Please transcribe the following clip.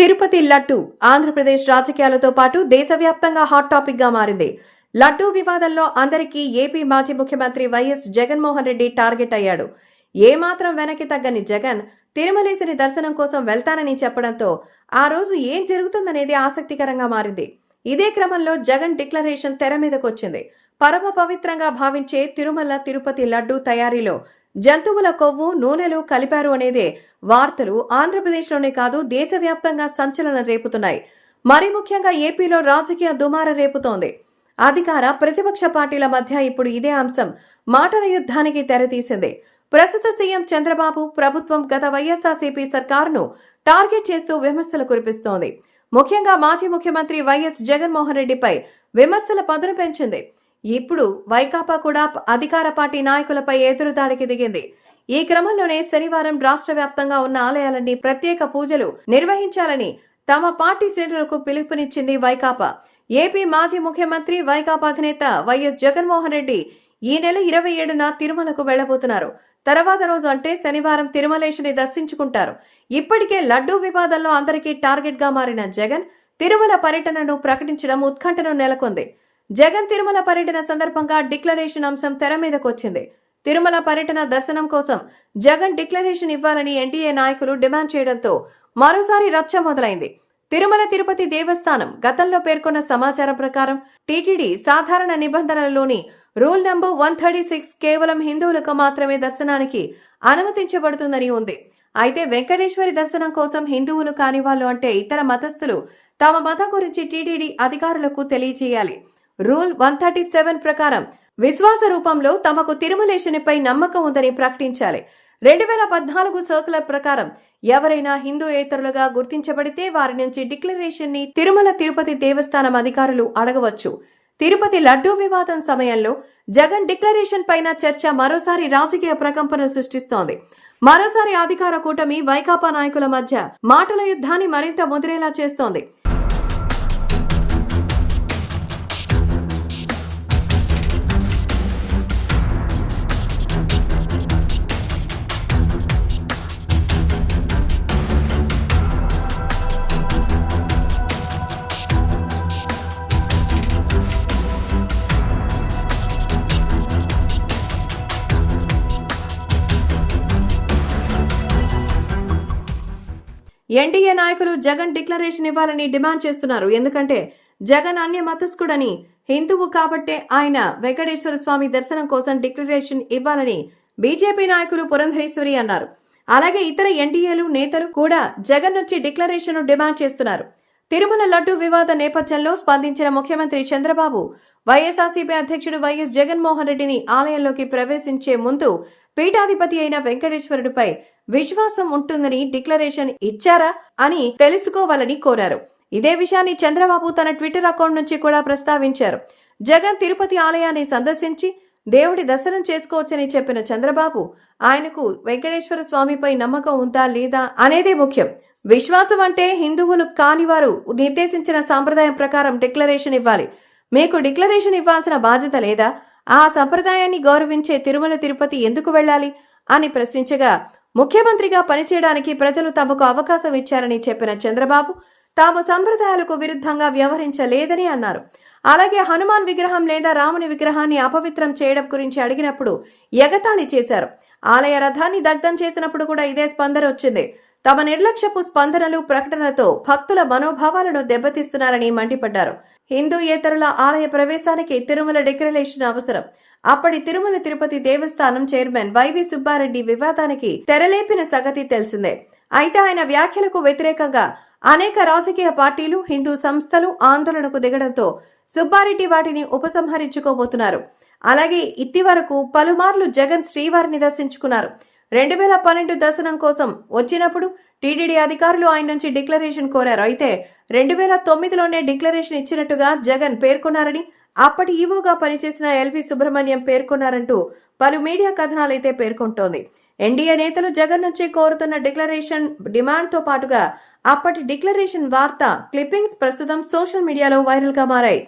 తిరుపతి లడ్డు ఆంధ్రప్రదేశ్ రాజకీయాలతో పాటు దేశవ్యాప్తంగా హాట్ టాపిక్ గా మారింది. లడ్డు వివాదంలో అందరికీ ఏపీ మాజీ ముఖ్యమంత్రి వైఎస్ జగన్మోహన్ రెడ్డి టార్గెట్ అయ్యాడు. ఏమాత్రం వెనక్కి తగ్గని జగన్ తిరుమలేశుని దర్శనం కోసం వెళ్తానని చెప్పడంతో ఆ రోజు ఏం జరుగుతుందనేది ఆసక్తికరంగా మారింది. ఇదే క్రమంలో జగన్ డిక్లరేషన్ తెర మీదకొచ్చింది. పరమ పవిత్రంగా భావించే తిరుమల తిరుపతి లడ్డు తయారీలో జంతువుల కొవ్వు నూనెలు కలిపారు అనేదే వార్తలు ఆంధ్రప్రదేశ్లోనే కాదు దేశవ్యాప్తంగా సంచలనం రేపుతున్నాయి. మరీ ముఖ్యంగా ఏపీలో రాజకీయ దుమార రేపుతోంది. అధికార ప్రతిపక్ష పార్టీల మధ్య ఇప్పుడు ఇదే అంశం మాటల యుద్ధానికి తెరతీసింది. ప్రస్తుత సీఎం చంద్రబాబు ప్రభుత్వం గత వైఎస్ఆర్సీపీ సర్కారును టార్గెట్ చేస్తూ విమర్శలు కురిపిస్తోంది. ముఖ్యంగా మాజీ ముఖ్యమంత్రి వైఎస్ జగన్మోహన్ రెడ్డిపై విమర్శల పదును పెంచింది. ఇప్పుడు వైకాపా కూడా అధికార పార్టీ నాయకులపై ఎదురుదాడికి దిగింది. ఈ క్రమంలోనే శనివారం రాష్ట్ర వ్యాప్తంగా ఉన్న ఆలయాలన్నీ ప్రత్యేక పూజలు నిర్వహించాలని తమ పార్టీ శ్రేణులకు పిలుపునిచ్చింది వైకాపా. ఏపీ మాజీ ముఖ్యమంత్రి వైకాపా అధినేత వైఎస్ జగన్మోహన్ రెడ్డి ఈ నెల 27న తిరుమలకు వెళ్లబోతున్నారు. తర్వాత రోజు అంటే శనివారం తిరుమలేశుని దర్శించుకుంటారు. ఇప్పటికే లడ్డూ వివాదంలో అందరికీ టార్గెట్ గా మారిన జగన్ తిరుమల పర్యటనను ప్రకటించడం ఉత్కంఠను నెలకొంది. జగన్ తిరుమల పర్యటన సందర్భంగా డిక్లరేషన్ అంశం తెర మీదకొచ్చింది. తిరుమల పర్యటన దర్శనం కోసం జగన్ డిక్లరేషన్ ఇవ్వాలని ఎన్డీఏ నాయకులు డిమాండ్ చేయడంతో మరోసారి రచ్చ మొదలైంది. తిరుమల తిరుపతి దేవస్థానం గతంలో పేర్కొన్న సమాచారం ప్రకారం టీటీడీ సాధారణ నిబంధనలలోని రూల్ నంబర్ 136 కేవలం హిందువులకు మాత్రమే దర్శనానికి అనుమతించబడుతుందని ఉంది. అయితే వెంకటేశ్వరి దర్శనం కోసం హిందువులు కాని వాళ్ళు అంటే ఇతర మతస్థులు తమ మతం గురించి టీటీడీ అధికారులకు తెలియజేయాలి. రూల్ 137 ప్రకారం విశ్వాస రూపంలో తమకు తిరుమలేశునిపై నమ్మకం ఉందని ప్రకటించాలి. 2014 సర్కులర్ ప్రకారం ఎవరైనా హిందూయేతరులుగా గుర్తించబడితే వారి నుంచి డిక్లరేషన్ ని తిరుమల తిరుపతి దేవస్థానం అధికారులు అడగవచ్చు. తిరుపతి లడ్డూ వివాదం సమయంలో జగన్ డిక్లరేషన్ పైన చర్చ మరోసారి రాజకీయ ప్రకంపనలు సృష్టిస్తోంది. మరోసారి అధికార కూటమి వైకాపా నాయకుల మధ్య మాటల యుద్ధాన్ని మరింత ముదిరేలా చేస్తోంది. ఎన్డీఏ నాయకులు జగన్ డిక్లరేషన్ ఇవ్వాలని డిమాండ్ చేస్తున్నారు. ఎందుకంటే జగన్ అన్య మతస్థుడని, హిందువు కాబట్టే ఆయన వెంకటేశ్వర స్వామి దర్శనం కోసం డిక్లరేషన్ ఇవ్వాలని బీజేపీ నాయకులు పురంధరేశ్వరి అన్నారు. అలాగే ఇతర ఎన్డీఏలు నేతలు కూడా జగన్ నుంచి డిక్లరేషన్ డిమాండ్ చేస్తున్నారు. తిరుమల లడ్డు వివాద నేపథ్యంలో స్పందించిన ముఖ్యమంత్రి చంద్రబాబు వైఎస్ఆర్సీపీ అధ్యక్షుడు వైఎస్ జగన్మోహన్ రెడ్డిని ఆలయంలోకి ప్రవేశించే ముందు పీఠాధిపతి అయిన వెంకటేశ్వరుడిపై విశ్వాసం ఉంటుందని డిక్లరేషన్ ఇచ్చారా అని తెలుసుకోవాలని కోరారు. ఇదే విషయాన్ని చంద్రబాబు తన ట్విట్టర్ అకౌంట్ నుంచి కూడా ప్రస్తావించారు. జగన్ తిరుపతి ఆలయాన్ని సందర్శించి దేవుడి దర్శనం చేసుకోవచ్చని చెప్పిన చంద్రబాబు ఆయనకు వెంకటేశ్వర స్వామిపై నమ్మకం ఉందా లేదా అనేదే ముఖ్యం. విశ్వాసం అంటే హిందువులు కానివారు నిర్దేశించిన సాంప్రదాయం ప్రకారం డిక్లరేషన్ ఇవ్వాలి. మీకు డిక్లరేషన్ ఇవ్వాల్సిన బాధ్యత లేదా? ఆ సంప్రదాయాన్ని గౌరవించే తిరుమల తిరుపతి ఎందుకు వెళ్ళాలి అని ప్రశ్నించగా ముఖ్యమంత్రిగా పనిచేయడానికి ప్రజలు తమకు అవకాశం ఇచ్చారని చెప్పిన చంద్రబాబు తాము సంప్రదాయాలకు విరుద్ధంగా వ్యవహరించలేదని అన్నారు. అలాగే హనుమాన్ విగ్రహం లేదా రాముని విగ్రహాన్ని అపవిత్రం చేయడం గురించి అడిగినప్పుడు ఎగతాళి చేశారు. ఆలయ రథాన్ని దగ్ధం చేసినప్పుడు కూడా ఇదే స్పందన వచ్చింది. తమ నిర్లక్ష్యపు స్పందనలు ప్రకటనలతో భక్తుల మనోభావాలను దెబ్బతీస్తున్నారని మండిపడ్డారు. హిందూయేతరుల ఆలయ ప్రవేశానికి తిరుమల డిక్లరేషన్ అవసరం. అప్పటి తిరుమల తిరుపతి దేవస్థానం చైర్మన్ వైవి సుబ్బారెడ్డి వివాదానికి తెరలేపిన సంగతి తెలిసిందే. అయితే ఆయన వ్యాఖ్యలకు వ్యతిరేకంగా అనేక రాజకీయ పార్టీలు, హిందూ సంస్థలు ఆందోళనకు దిగడంతో సుబ్బారెడ్డి వాటిని ఉపసంహరించుకోబోతున్నారు. అలాగే ఇటీవరకు పలుమార్లు జగన్ శ్రీవారిని దర్శించుకున్నారు. 2012 దర్శనం కోసం వచ్చినప్పుడు టీటీడీ అధికారులు ఆయన నుంచి డిక్లరేషన్ కోరారు. అయితే 2009లోనే డిక్లరేషన్ ఇచ్చినట్టుగా జగన్ పేర్కొన్నారని అప్పటి ఈవోగా పనిచేసిన ఎల్వి సుబ్రహ్మణ్యం పేర్కొన్నారంటూ పలు మీడియా కథనాలైతే పేర్కొంటోంది. ఎన్డీఏ నేతలు జగన్ నుంచి కోరుతున్న డిక్లరేషన్ డిమాండ్ తో పాటుగా అప్పటి డిక్లరేషన్ వార్త క్లిప్పింగ్స్ ప్రస్తుతం సోషల్ మీడియాలో వైరల్ గా మారాయి.